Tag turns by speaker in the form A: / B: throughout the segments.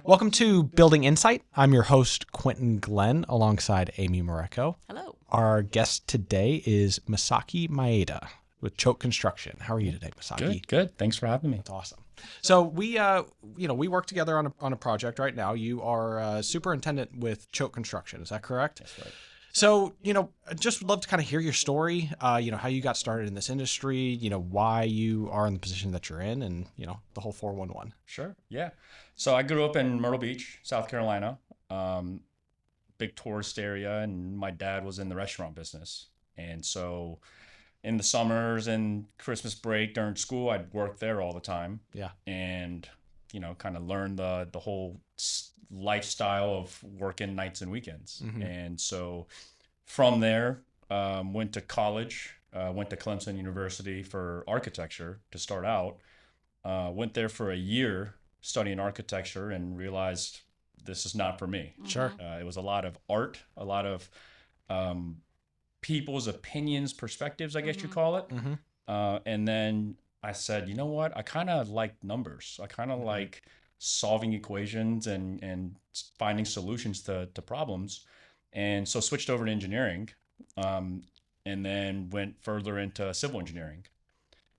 A: Welcome to Building Insight. I'm your host, Quentin Glenn, alongside Amy Moreko.
B: Hello.
A: Our guest today is Masaki Maeda with Choate Construction. How are you today, Masaki?
C: Good. Thanks for having me.
A: That's awesome. So we work together on a project right now. You are superintendent with Choate Construction. Is that correct?
C: That's right.
A: So, I'd just would love to kind of hear your story, how you got started in this industry, why you are in the position that you're in, and, the whole 411.
C: Sure. Yeah. So I grew up in Myrtle Beach, South Carolina, big tourist area, and my dad was in the restaurant business. And so in the summers and Christmas break during school, I'd work there all the time.
A: Yeah.
C: And, kind of learn the whole lifestyle of working nights and weekends.
A: Mm-hmm.
C: And so from there, went to college, went to Clemson University for architecture to start out. Went there for a year studying architecture and realized this is not for me.
A: Sure.
C: It was a lot of art, a lot of people's opinions, perspectives, I guess you call it.
A: Mm-hmm.
C: And then I said, you know what? I kind of like numbers. I kind of like solving equations and finding solutions to problems. And so switched over to engineering, and then went further into civil engineering.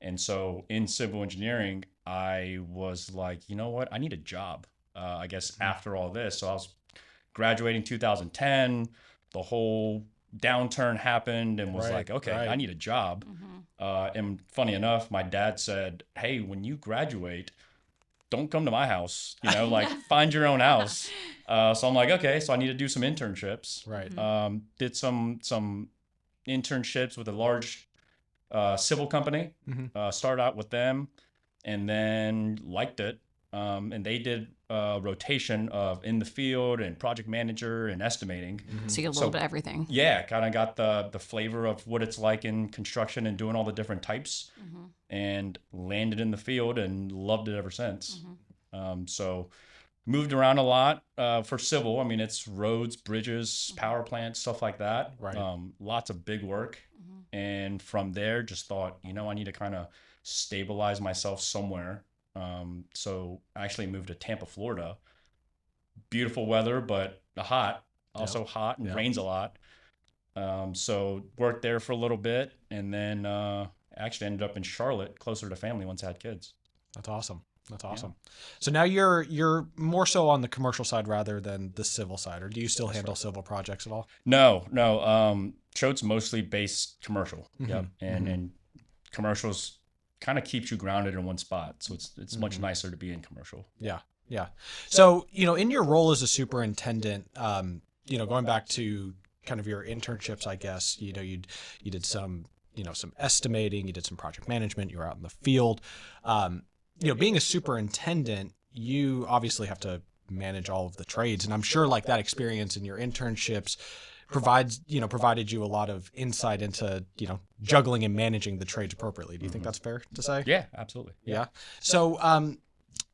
C: And so in civil engineering, I was like, you know what? I need a job, I guess, after all this. So I was graduating 2010. The whole downturn happened and was like, okay, I need a job. And funny enough, my dad said, hey, when you graduate, don't come to my house, find your own house. So I'm like, okay, so I need to do some internships.
A: Right.
C: Did some internships with a large civil company, started out with them and then liked it. And they did a rotation of in the field and project manager and estimating.
B: So you get a little bit of everything.
C: Yeah, kind of got the flavor of what it's like in construction and doing all the different types, and landed in the field and loved it ever since. So moved around a lot for civil. I mean, it's roads, bridges, power plants, stuff like that.
A: Right.
C: Lots of big work. And from there, just thought, I need to kind of stabilize myself somewhere. So I actually moved to Tampa, Florida. Beautiful weather, but hot, also hot and rains a lot. So worked there for a little bit and then actually ended up in Charlotte, closer to family once I had kids.
A: That's awesome. So now you're more so on the commercial side rather than the civil side, or do you still handle civil projects at all?
C: No. Choate's mostly based commercial. Yep. And commercials kind of keeps you grounded in one spot. So it's much nicer to be in commercial.
A: Yeah. So, in your role as a superintendent, going back to kind of your internships, I guess, you did some estimating, you did some project management, you were out in the field. Being a superintendent, you obviously have to manage all of the trades. And I'm sure like that experience in your internships provided you a lot of insight into, juggling and managing the trades appropriately. Do you think that's fair to say?
C: Yeah, absolutely.
A: Yeah. So, kind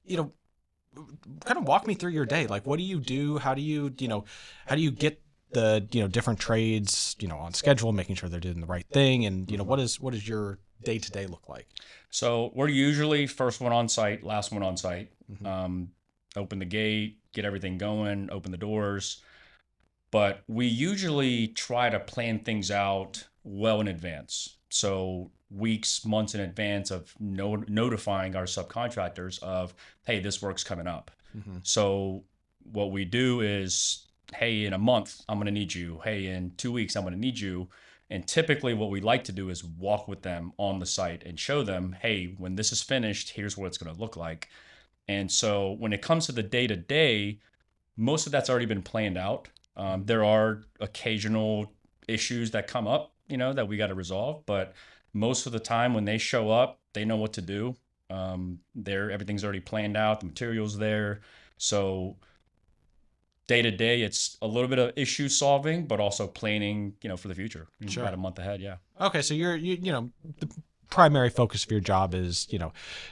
A: of walk me through your day. Like, what do you do? How do you get the, different trades, on schedule, making sure they're doing the right thing? And, what does your day-to-day look like?
C: So we're usually first one on site, last one on site. Open the gate, get everything going, open the doors. But we usually try to plan things out well in advance. So weeks, months in advance of notifying our subcontractors of, hey, this work's coming up. So what we do is, hey, in a month, I'm going to need you. Hey, in 2 weeks, I'm going to need you. And typically what we like to do is walk with them on the site and show them, hey, when this is finished, here's what it's going to look like. And so when it comes to the day-to-day, most of that's already been planned out. There are occasional issues that come up, that we got to resolve. But most of the time when they show up, they know what to do. Everything's already planned out. The material's there. So day to day, it's a little bit of issue solving, but also planning, for the future.
A: Sure.
C: About a month ahead. Yeah.
A: Okay. So the primary focus of your job is,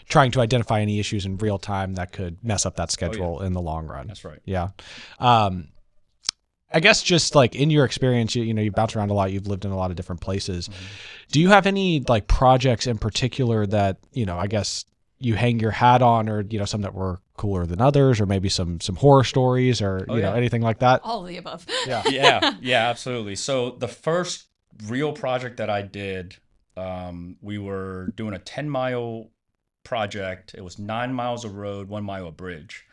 A: trying to identify any issues in real time that could mess up that schedule in the long run.
C: That's right.
A: Yeah. I guess just like in your experience, you've bounced around a lot. You've lived in a lot of different places. Do you have any like projects in particular that, I guess you hang your hat on, or some that were cooler than others, or maybe some horror stories, or anything like that?
B: All of the above.
A: Yeah.
C: Yeah, absolutely. So the first real project that I did, we were doing a 10-mile project. It was 9 miles of road, 1 mile of bridge.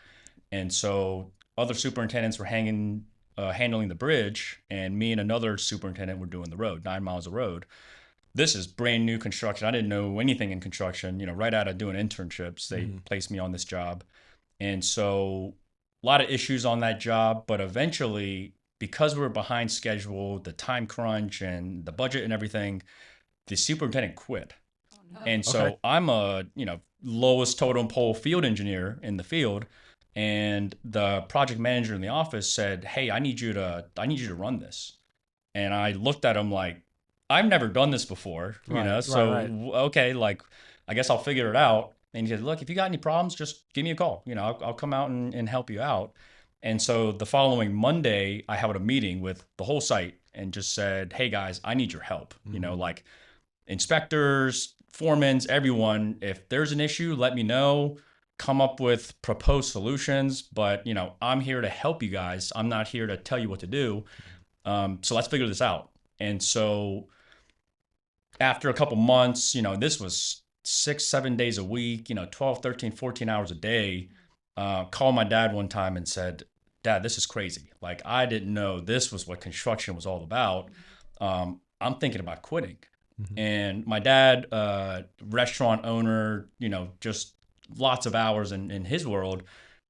C: And so other superintendents were handling the bridge, and me and another superintendent were doing the road, 9 miles of road. This is brand new construction. I didn't know anything in construction. Right out of doing internships, they placed me on this job. And so a lot of issues on that job, but eventually, because we were behind schedule, the time crunch and the budget and everything, the superintendent quit.
B: Oh, no.
C: And so
A: Okay.
C: I'm a, lowest totem pole field engineer in the field. And the project manager in the office said, "Hey, I need you to run this." And I looked at him like, I've never done this before,
A: Right.
C: okay, like, I guess I'll figure it out. And he said, "Look, if you got any problems, just give me a call. I'll come out and help you out." And so the following Monday, I held a meeting with the whole site and just said, "Hey guys, I need your help. Like inspectors, foremans, everyone, if there's an issue, let me know. Come up with proposed solutions. But, I'm here to help you guys. I'm not here to tell you what to do. So let's figure this out." And so after a couple months, this was 6, 7 days a week, 12, 13, 14 hours a day, called my dad one time and said, "Dad, this is crazy. Like, I didn't know this was what construction was all about. I'm thinking about quitting." And my dad, restaurant owner, just lots of hours in his world,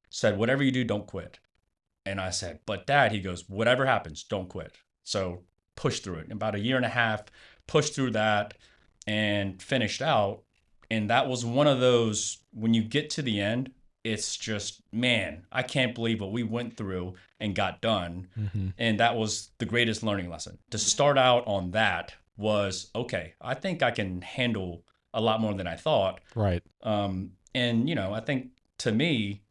C: said, "Whatever you do, don't quit." And I said, "But Dad," he goes, "whatever happens, don't quit." So push through it. In about a year and a half, pushed through that and finished out. And that was one of those, when you get to the end, it's just, man, I can't believe what we went through and got done. And that was the greatest learning lesson. To start out on that was, okay, I think I can handle a lot more than I thought.
A: Right.
C: And, I think to me,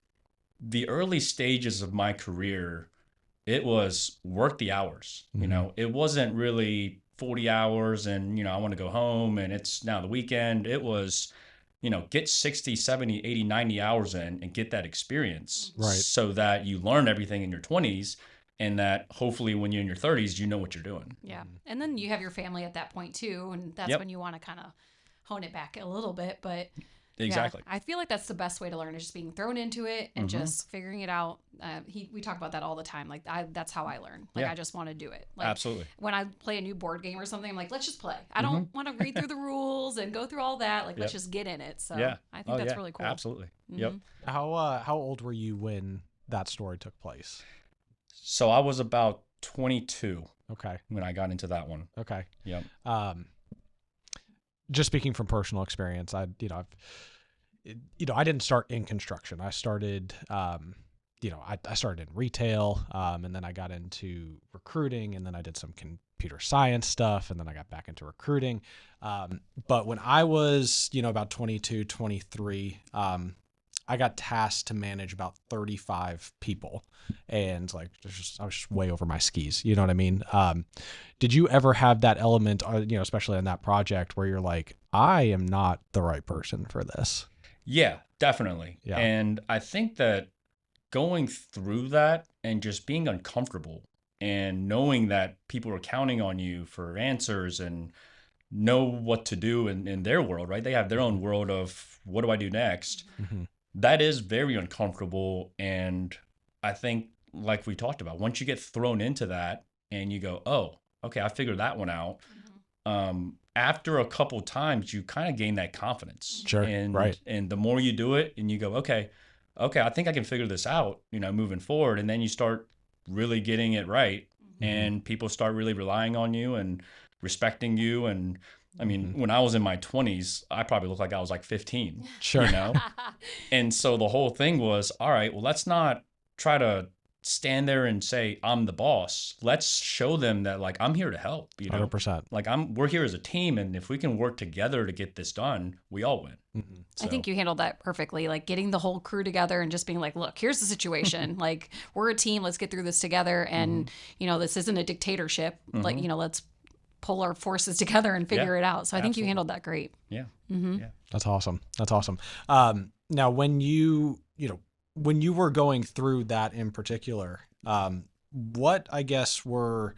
C: the early stages of my career, it was work the hours. It wasn't really 40 hours and, I want to go home and it's now the weekend. It was, get 60, 70, 80, 90 hours in and get that experience.
A: Right.
C: So that you learn everything in your 20s and that hopefully when you're in your 30s, you know what you're doing.
B: Yeah. And then you have your family at that point too. And that's when you want to kind of hone it back a little bit. But
C: exactly.
B: I feel like that's the best way to learn, is just being thrown into it and just figuring it out. We talk about that all the time. Like, that's how I learn. Like, I just want to do it. Like,
C: absolutely.
B: When I play a new board game or something, I'm like, let's just play. I don't want to read through the rules and go through all that. Like, let's just get in it. So I think that's really cool.
C: Absolutely. Yep.
A: How old were you when that story took place?
C: So I was about 22.
A: Okay.
C: When I got into that one.
A: Okay.
C: Yep.
A: Just speaking from personal experience, I didn't start in construction. I started, I started in retail, and then I got into recruiting, and then I did some computer science stuff, and then I got back into recruiting. But when I was, about 22, 23, I got tasked to manage about 35 people, and like, I was just way over my skis. You know what I mean? Did you ever have that element, especially on that project, where you're like, I am not the right person for this?
C: Yeah, definitely.
A: Yeah.
C: And I think that going through that and just being uncomfortable and knowing that people are counting on you for answers and know what to do in their world, right? They have their own world of, what do I do next? That is very uncomfortable. And I think, like we talked about, once you get thrown into that and you go, oh, okay, I figured that one out. After a couple times, you kind of gain that confidence.
A: Sure.
C: And,
A: right.
C: And the more you do it and you go, okay, I think I can figure this out, moving forward. And then you start really getting it right. And people start really relying on you and respecting you. And I mean, when I was in my 20s, I probably looked like I was like 15,
A: Sure.
C: And so the whole thing was, all right, well, let's not try to stand there and say, I'm the boss. Let's show them that, like, I'm here to help,
A: 100%.
C: Like, we're here as a team. And if we can work together to get this done, we all win.
B: I think you handled that perfectly. Like, getting the whole crew together and just being like, look, here's the situation. Like, we're a team. Let's get through this together. And, this isn't a dictatorship. Like, let's pull our forces together and figure it out. So I think you handled that great.
C: Yeah.
B: Mm-hmm.
C: Yeah.
A: That's awesome. That's awesome. Now, when when you were going through that in particular, what I guess were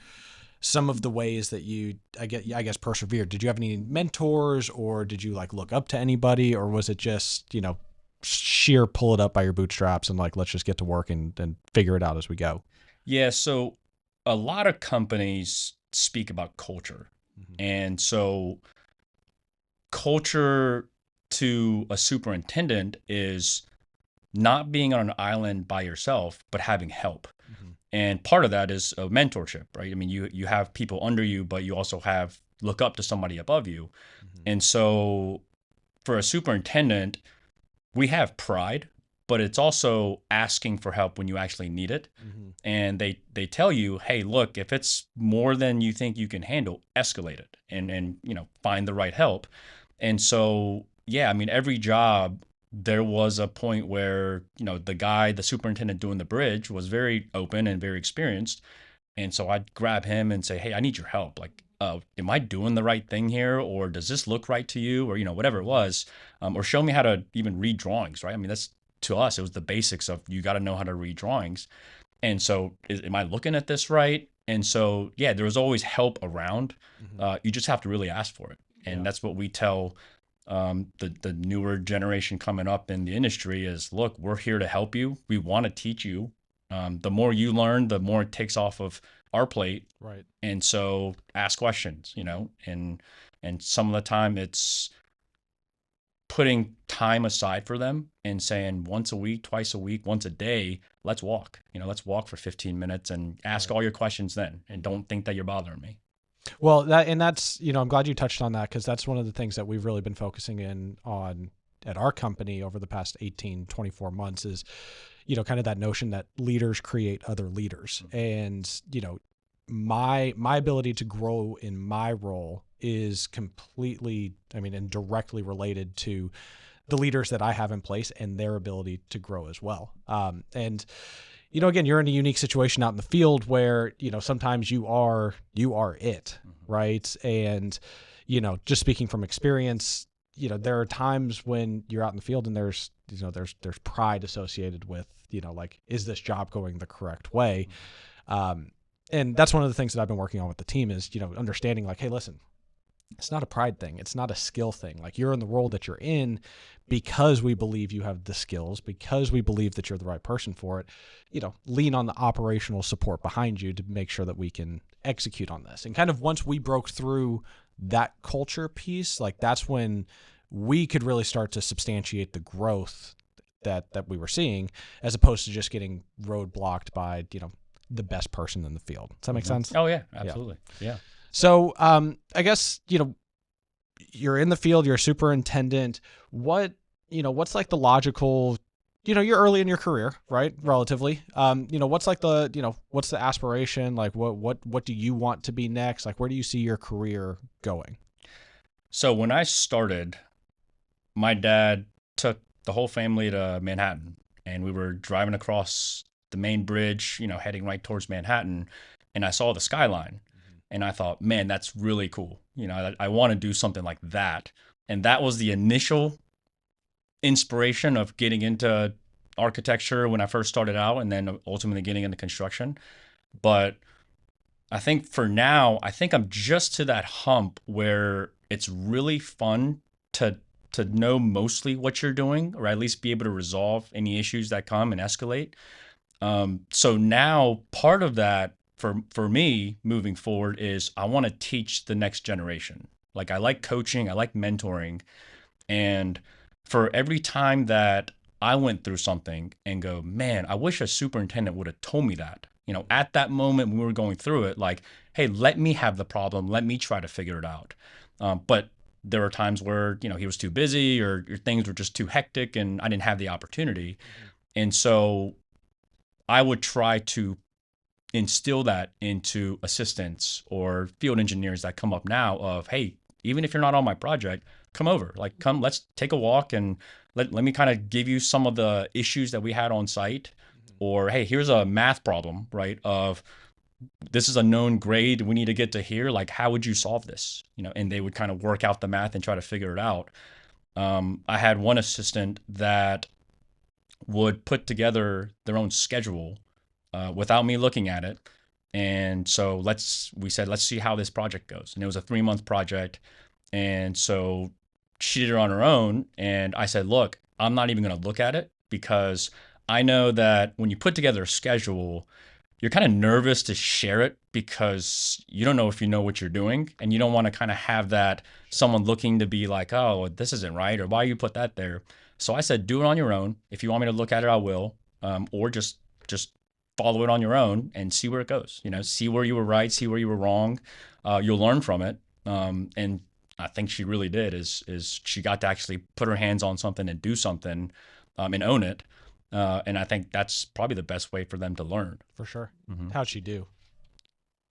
A: some of the ways that you, I guess, persevered? Did you have any mentors, or did you like look up to anybody, or was it just, sheer pull it up by your bootstraps and like, let's just get to work and figure it out as we go?
C: Yeah. So a lot of companies speak about culture. And so culture to a superintendent is not being on an island by yourself, but having help. And part of that is a mentorship, right? I mean, you have people under you, but you also look up to somebody above you. And so for a superintendent, we have pride, but it's also asking for help when you actually need it. And they tell you, hey, look, if it's more than you think you can handle, escalate it and find the right help. And so, yeah, I mean, every job, there was a point where, the superintendent doing the bridge was very open and very experienced. And so I'd grab him and say, hey, I need your help. Like, am I doing the right thing here? Or does this look right to you? Or, whatever it was, or show me how to even read drawings, right? I mean, that's, to us, it was the basics of, you got to know how to read drawings. And so am I looking at this right? And so, yeah, there was always help around. You just have to really ask for it. And that's what we tell the newer generation coming up in the industry is, look, we're here to help you. We want to teach you. The more you learn, the more it takes off of our plate.
A: Right.
C: And so ask questions, and some of the time it's putting time aside for them and saying once a week, twice a week, once a day, let's walk. Let's walk for 15 minutes and ask all your questions then, and don't think that you're bothering me.
A: Well, that's, I'm glad you touched on that, because that's one of the things that we've really been focusing in on at our company over the past 18, 24 months is, kind of that notion that leaders create other leaders. And, my ability to grow in my role is completely, and directly related to the leaders that I have in place and their ability to grow as well. And, again, you're in a unique situation out in the field where, sometimes you are it, right? And, just speaking from experience, there are times when you're out in the field and there's pride associated with, like, is this job going the correct way? And that's one of the things that I've been working on with the team is, understanding like, hey, listen, it's not a pride thing. It's not a skill thing. Like, you're in the role that you're in because we believe you have the skills, because we believe that you're the right person for it. Lean on the operational support behind you to make sure that we can execute on this. And kind of once we broke through that culture piece, like, that's when we could really start to substantiate the growth that we were seeing, as opposed to just getting roadblocked by, the best person in the field. Does that make sense?
C: Oh yeah, absolutely. Yeah.
A: So, I guess, you're in the field, you're a superintendent. What's like the logical, you're early in your career, right? Relatively. What's like what's the aspiration? Like, what do you want to be next? Like, where do you see your career going?
C: So when I started, my dad took the whole family to Manhattan, and we were driving across the main bridge, heading right towards Manhattan, and I saw the skyline. And I thought, man, that's really cool. I want to do something like that. And that was the initial inspiration of getting into architecture when I first started out, and then ultimately getting into construction. But I think for now, I'm just to that hump where it's really fun to know mostly what you're doing, or at least be able to resolve any issues that come and escalate. So now part of that for me moving forward is I want to teach the next generation. Like, I like coaching, I like mentoring. And for every time that I went through something and go, man, I wish a superintendent would have told me that, at that moment when we were going through it, like, hey, let me have the problem. Let me try to figure it out. But there were times where, he was too busy or things were just too hectic and I didn't have the opportunity. And so I would try to instill that into assistants or field engineers that come up now of, hey, even if you're not on my project, come over, like, come, let's take a walk and let me kind of give you some of the issues that we had on site. Or, hey, here's a math problem, right? Of this is a known grade we need to get to here. Like, how would you solve this? And they would kind of work out the math and try to figure it out. I had one assistant that would put together their own schedule without me looking at it. And so we said, let's see how this project goes. And it was a 3-month project. And so she did it on her own. And I said, look, I'm not even going to look at it, because I know that when you put together a schedule, you're kind of nervous to share it because you don't know if you know what you're doing, and you don't want to kind of have that someone looking to be like, oh, this isn't right, or why you put that there. So I said, do it on your own. If you want me to look at it, I will, or just follow it on your own and see where it goes. See where you were right, see where you were wrong. You'll learn from it. And I think she really did. Is she got to actually put her hands on something and do something, and own it. And I think that's probably the best way for them to learn.
A: For sure. How'd she do?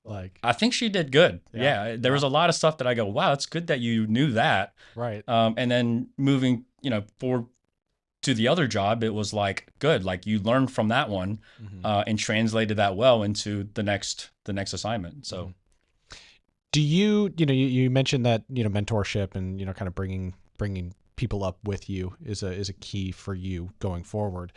C: I think she did good.
A: Yeah.
C: There was a lot of stuff that I go, wow, it's good that you knew that.
A: Right.
C: And then moving, forward to the other job, it was like, good, like you learned from that one, and translated that well into the next assignment. So
A: do you mentioned that, mentorship and, kind of bringing people up with you is a key for you going forward.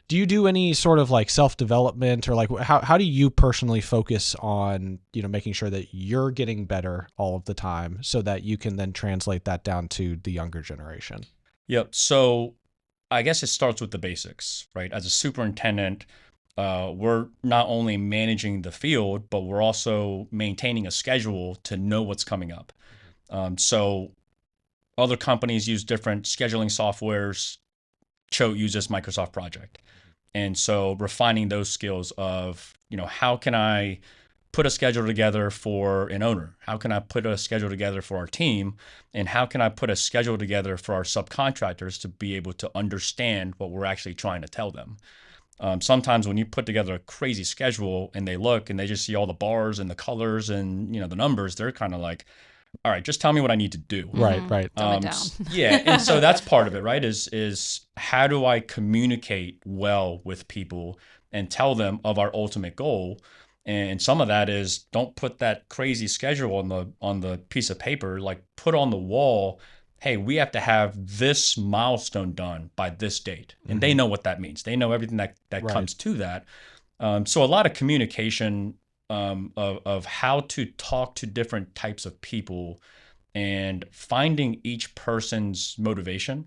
A: Do you do any sort of like self-development, or like how do you personally focus on, making sure that you're getting better all of the time so that you can then translate that down to the younger generation?
C: Yep. So I guess it starts with the basics, right? As a superintendent, we're not only managing the field, but we're also maintaining a schedule to know what's coming up. So other companies use different scheduling softwares. Choate uses Microsoft Project. And so refining those skills of, how can I put a schedule together for an owner? How can I put a schedule together for our team? And how can I put a schedule together for our subcontractors to be able to understand what we're actually trying to tell them? Sometimes when you put together a crazy schedule and they look and they just see all the bars and the colors and, the numbers, they're kind of like, all right, just tell me what I need to do.
A: Right.
B: Dumb it down.
C: Yeah. And so that's part of it, right? Is how do I communicate well with people and tell them of our ultimate goal? And some of that is, don't put that crazy schedule on the piece of paper, like put on the wall, hey, we have to have this milestone done by this date. And they know what that means. They know everything that
A: Right.
C: comes to that. So a lot of communication of how to talk to different types of people and finding each person's motivation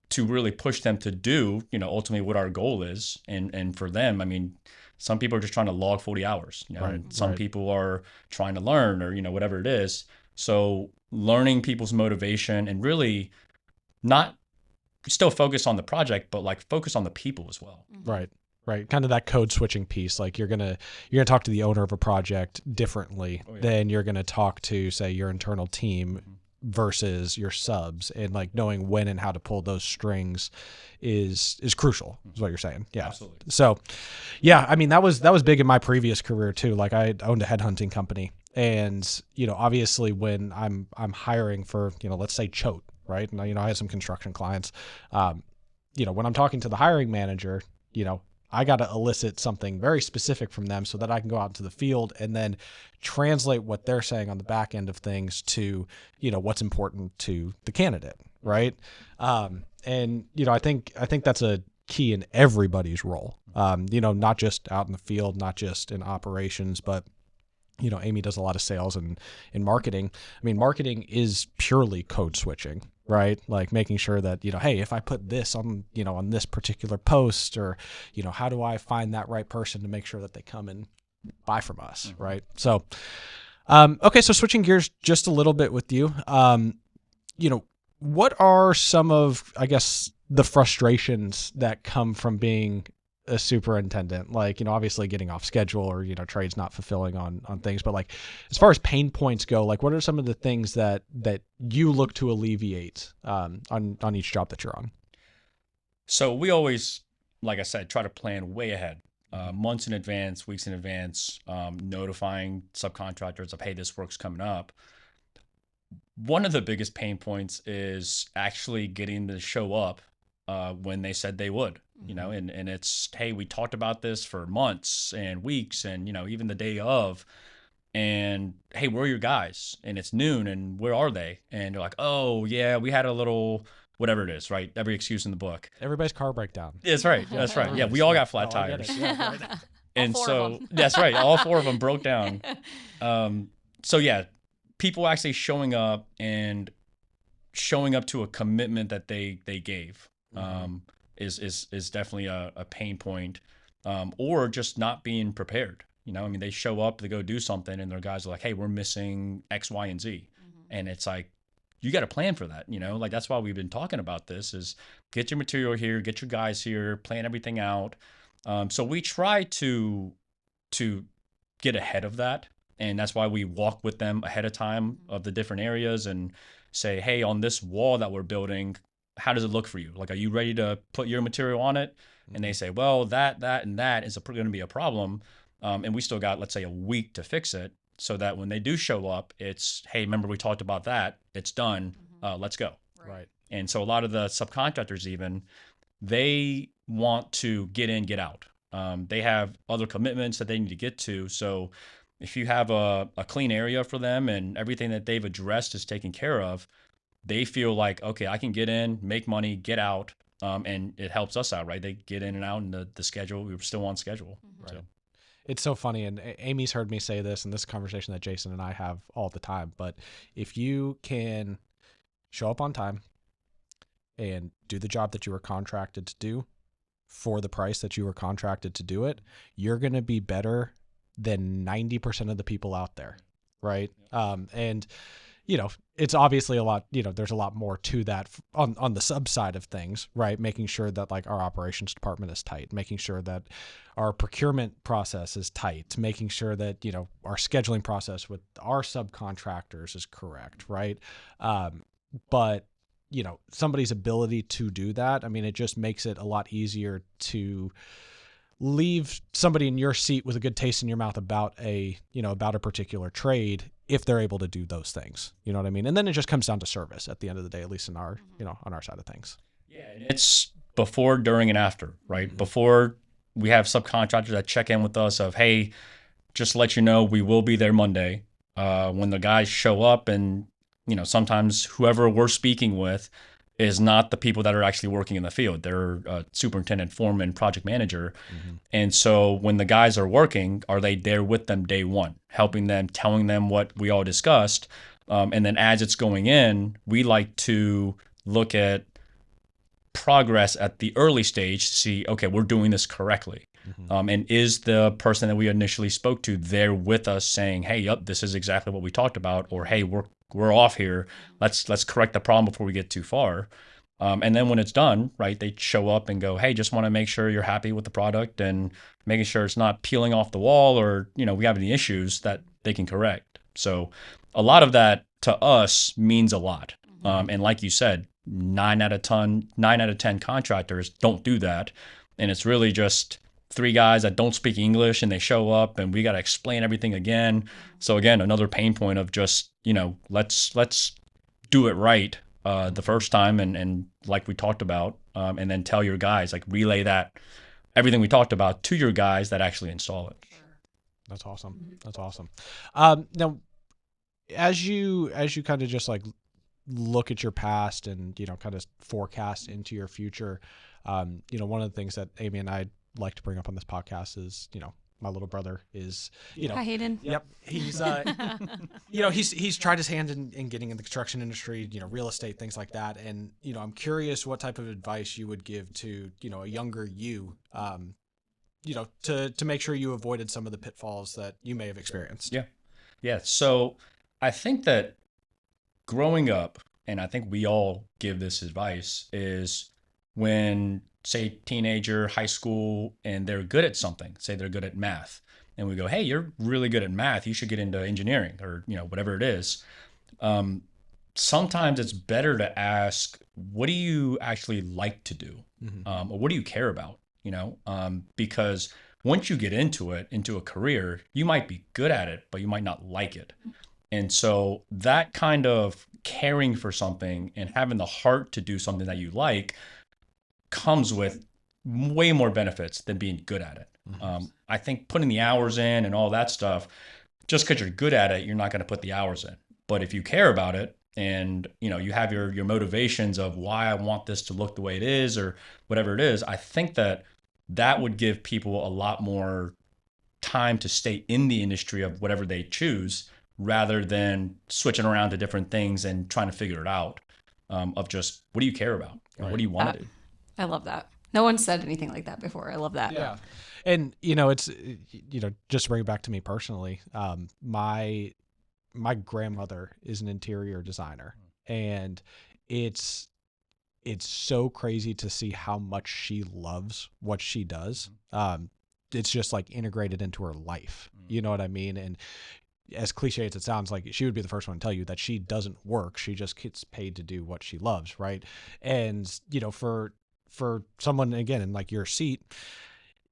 C: to really push them to do, ultimately what our goal is. And for them, I mean, some people are just trying to log 40 hours,
A: Right,
C: and some
A: right.
C: people are trying to learn, or, whatever it is. So learning people's motivation and really not still focus on the project, but like focus on the people as well.
A: Right. Kind of that code switching piece. Like you're gonna talk to the owner of a project differently than you're gonna talk to, say, your internal team versus your subs, and like knowing when and how to pull those strings is crucial, is what you're saying. Yeah.
C: Absolutely.
A: So yeah, I mean, that was big in my previous career too. Like I owned a headhunting company, and obviously when I'm hiring for, let's say Choate, right? And I had some construction clients. When I'm talking to the hiring manager, I got to elicit something very specific from them so that I can go out into the field and then translate what they're saying on the back end of things to, what's important to the candidate. Right. And, I think that's a key in everybody's role, not just out in the field, not just in operations, but Amy does a lot of sales and in marketing. I mean, marketing is purely code switching, right? Like making sure that, hey, if I put this on, on this particular post, or, how do I find that right person to make sure that they come and buy from us, right? So, okay, so switching gears just a little bit with you, what are some of, I guess, the frustrations that come from being a superintendent? Like, obviously getting off schedule, or, trades not fulfilling on things, but like, as far as pain points go, like what are some of the things that you look to alleviate, on each job that you're on?
C: So we always, like I said, try to plan way ahead, months in advance, weeks in advance, notifying subcontractors of, hey, this work's coming up. One of the biggest pain points is actually getting them to show up when they said they would. you know, and it's, hey, we talked about this for months and weeks and, you know, even the day of, and hey, where are your guys? And it's noon, and where are they? And they're like, oh yeah, we had a little whatever it is, right? Every excuse in the book.
A: Everybody's car breakdown.
C: That's right. That's right. Yeah, we all got flat
A: I get
C: tires.
A: it. Yeah, right.
C: And
B: All 4
C: so
B: of them.
C: that's right. All 4 of them broke down. So yeah, people actually showing up and showing up to a commitment that they gave is definitely a pain point, or just not being prepared. You know, I mean, they show up to go do something, and their guys are like, "Hey, we're missing X, Y, and Z," and it's like, you got to plan for that. You know, like that's why we've been talking about this: is get your material here, get your guys here, plan everything out. So we try to get ahead of that, and that's why we walk with them ahead of time of the different areas and say, hey, on this wall that we're building, how does it look for you? Like, are you ready to put your material on it? And they say, well, that and that is going to be a problem, and we still got, let's say, a week to fix it, so that when they do show up, it's, hey, remember we talked about that, it's done, let's go.
A: Right.
C: And so a lot of the subcontractors, even, they want to get in, get out. They have other commitments that they need to get to. So if you have a clean area for them and everything that they've addressed is taken care of, they feel like, okay, I can get in, make money, get out, and it helps us out, right? They get in and out, and the schedule, we were still on schedule.
A: Right.
C: So.
A: It's so funny, and Amy's heard me say this, and this conversation that Jason and I have all the time, but if you can show up on time and do the job that you were contracted to do for the price that you were contracted to do it, you're going to be better than 90% of the people out there, right? And, you know, it's obviously a lot, you know, there's a lot more to that on the sub side of things, right? Making sure that like our operations department is tight, making sure that our procurement process is tight, making sure that, you know, our scheduling process with our subcontractors is correct, right? But, you know, somebody's ability to do that, I mean, it just makes it a lot easier to leave somebody in your seat with a good taste in your mouth about a particular trade if they're able to do those things. You know what I mean? And then it just comes down to service at the end of the day, at least in our, you know, on our side of things.
C: Yeah, and it's before, during, and after, right? Before, we have subcontractors that check in with us of, hey, just to let you know, we will be there Monday. When the guys show up, and, you know, sometimes whoever we're speaking with is not the people that are actually working in the field. They're superintendent, foreman, project manager. And so when the guys are working, are they there with them day one, helping them, telling them what we all discussed? And then as it's going in, we like to look at progress at the early stage to see, okay, we're doing this correctly. And is the person that we initially spoke to there with us saying, hey, yep, this is exactly what we talked about, or hey, we're off here. Let's correct the problem before we get too far. And then when it's done, right, they show up and go, hey, just want to make sure you're happy with the product and making sure it's not peeling off the wall, or, you know, we have any issues that they can correct. So a lot of that to us means a lot. And like you said, 9 out of 10 contractors don't do that. And it's really just 3 guys that don't speak English, and they show up, and we got to explain everything again. So again, another pain point of just, you know, let's do it right the first time, and like we talked about, and then tell your guys, like, relay that everything we talked about to your guys that actually install it.
A: That's awesome. That's awesome. Now, as you kind of just like look at your past and, you know, kind of forecast into your future, you know, one of the things that Amy and I like to bring up on this podcast is, you know, my little brother is, you know,
B: Hi, Hayden.
A: Yep. He's, you know, he's tried his hand in getting in the construction industry, you know, real estate, things like that. And, you know, I'm curious what type of advice you would give to, you know, a younger you, you know, to make sure you avoided some of the pitfalls that you may have experienced.
C: Yeah. Yeah. So I think that growing up, and I think we all give this advice, is when, say, teenager, high school, and they're good at something, say they're good at math, and we go, hey, you're really good at math, you should get into engineering, or, you know, whatever it is. Sometimes it's better to ask, what do you actually like to do? Or what do you care about? You know, because once you get into it, into a career, you might be good at it, but you might not like it. And so that kind of caring for something and having the heart to do something that you like comes with way more benefits than being good at it. I think putting the hours in and all that stuff, just because you're good at it, you're not going to put the hours in. But if you care about it and you have your motivations of why I want this to look the way it is or whatever it is, I think that would give people a lot more time to stay in the industry of whatever they choose rather than switching around to different things and trying to figure it out, of just what do you care about? Right. What do you want to do?
B: I love that. No one said anything like that before. I love that.
A: Yeah. And, it's, just to bring it back to me personally, my grandmother is an interior designer, and it's so crazy to see how much she loves what she does. It's just like integrated into her life. You know what I mean? And as cliche as it sounds, like she would be the first one to tell you that she doesn't work. She just gets paid to do what she loves. Right. And, for someone, again, in like your seat,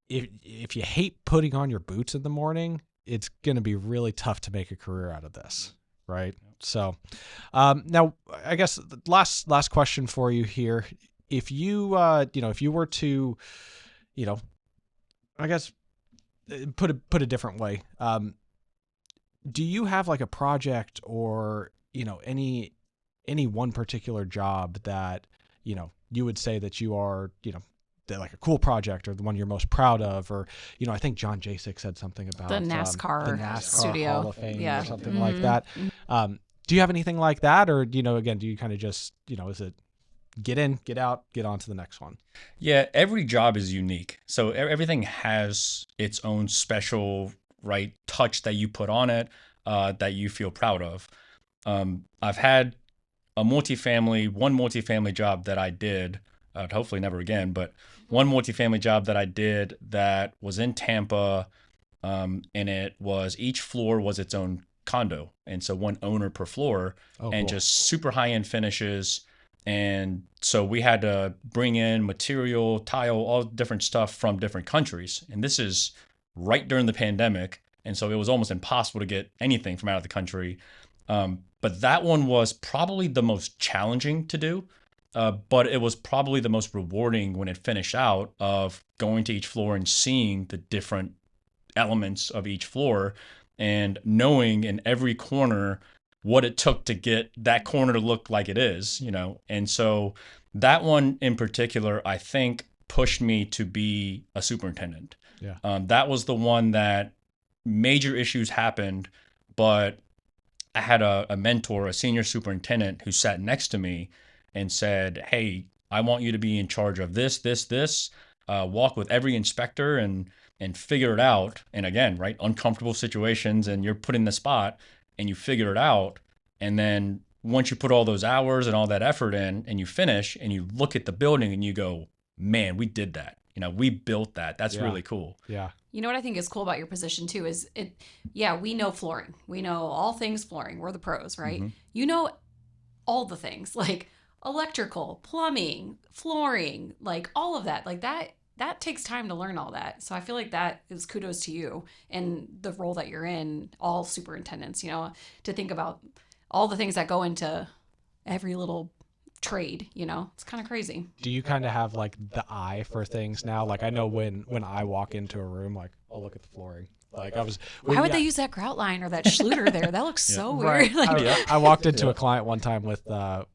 A: if you hate putting on your boots in the morning, it's going to be really tough to make a career out of this. Right. So, now I guess the last question for you here. If you, if you were to, I guess put a different way, do you have like a project or, any one particular job that, you would say that you are, like a cool project or the one you're most proud of, or, I think John Jasek said something about
B: the NASCAR
A: studio, Hall of Fame,
B: yeah,
A: or something like that. Do you have anything like that? Or, again, do you kind of just, is it get in, get out, get on to the next one?
C: Yeah, every job is unique. So everything has its own special, right, touch that you put on it, that you feel proud of. I've had one multifamily job that I did, hopefully never again, but one multifamily job that I did that was in Tampa, and it was each floor was its own condo, and so one owner per floor, and cool. Just super high-end finishes. And so we had to bring in material, tile, all different stuff from different countries. And this is right during the pandemic. And so it was almost impossible to get anything from out of the country. But that one was probably the most challenging to do. But it was probably the most rewarding when it finished out, of going to each floor and seeing the different elements of each floor and knowing in every corner what it took to get that corner to look like it is, And so that one in particular, I think, pushed me to be a superintendent.
A: Yeah.
C: That was the one that major issues happened, but I had a mentor, a senior superintendent, who sat next to me and said, "Hey, I want you to be in charge of this, this, walk with every inspector and figure it out." And again, right, uncomfortable situations, and you're put in the spot and you figure it out. And then once you put all those hours and all that effort in and you finish and you look at the building and you go, "Man, we did that. We built that. That's really cool."
A: Yeah.
B: You know what I think is cool about your position too is we know flooring. We know all things flooring. We're the pros, right? Mm-hmm. You know all the things like electrical, plumbing, flooring, like all of that. Like that takes time to learn all that. So I feel like that is kudos to you and the role that you're in, all superintendents, to think about all the things that go into every little trade, it's kind of crazy.
A: Do you kind of have like the eye for things now? Like I know when I walk into a room, like I'll look at the flooring. Like
B: why would they use that grout line or that Schluter there? That looks so weird.
A: Right. I walked into a client one time with a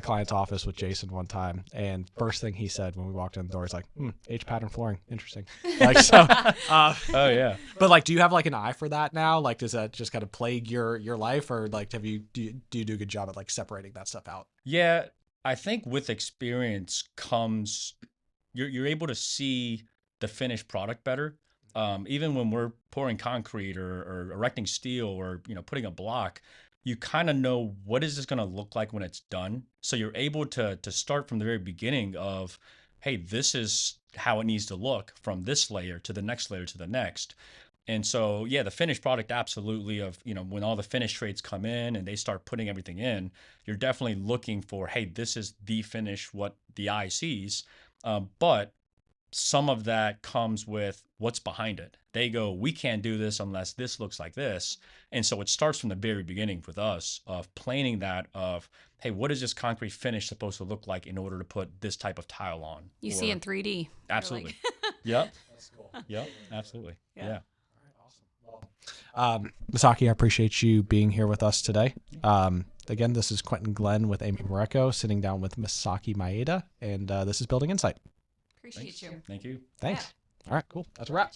A: client's office with Jason one time, and first thing he said when we walked in the door is like, H pattern flooring, interesting. Like so.
C: Oh yeah.
A: But like, do you have like an eye for that now? Like, does that just kind of plague your life, or like, do you do a good job at like separating that stuff out?
C: Yeah, I think with experience comes you're able to see the finished product better. Even when we're pouring concrete or erecting steel or putting a block, you kind of know what is this going to look like when it's done. So you're able to start from the very beginning of, hey, this is how it needs to look from this layer to the next layer to the next. And so, yeah, the finished product, absolutely, of, when all the finished trades come in and they start putting everything in, you're definitely looking for, hey, this is the finish, what the eye sees. But some of that comes with what's behind it. They go, we can't do this unless this looks like this. And so it starts from the very beginning with us of planning that of, hey, what is this concrete finish supposed to look like in order to put this type of tile on?
B: You see in 3D.
C: Absolutely. Yep. Yep. Absolutely. Yeah.
A: Masaki, I appreciate you being here with us today. Again, this is Quentin Glenn with Amy Mareko sitting down with Masaki Maeda, and this is Building Insight.
B: Appreciate you.
C: Thank you.
A: Thanks. All right, cool. That's a wrap.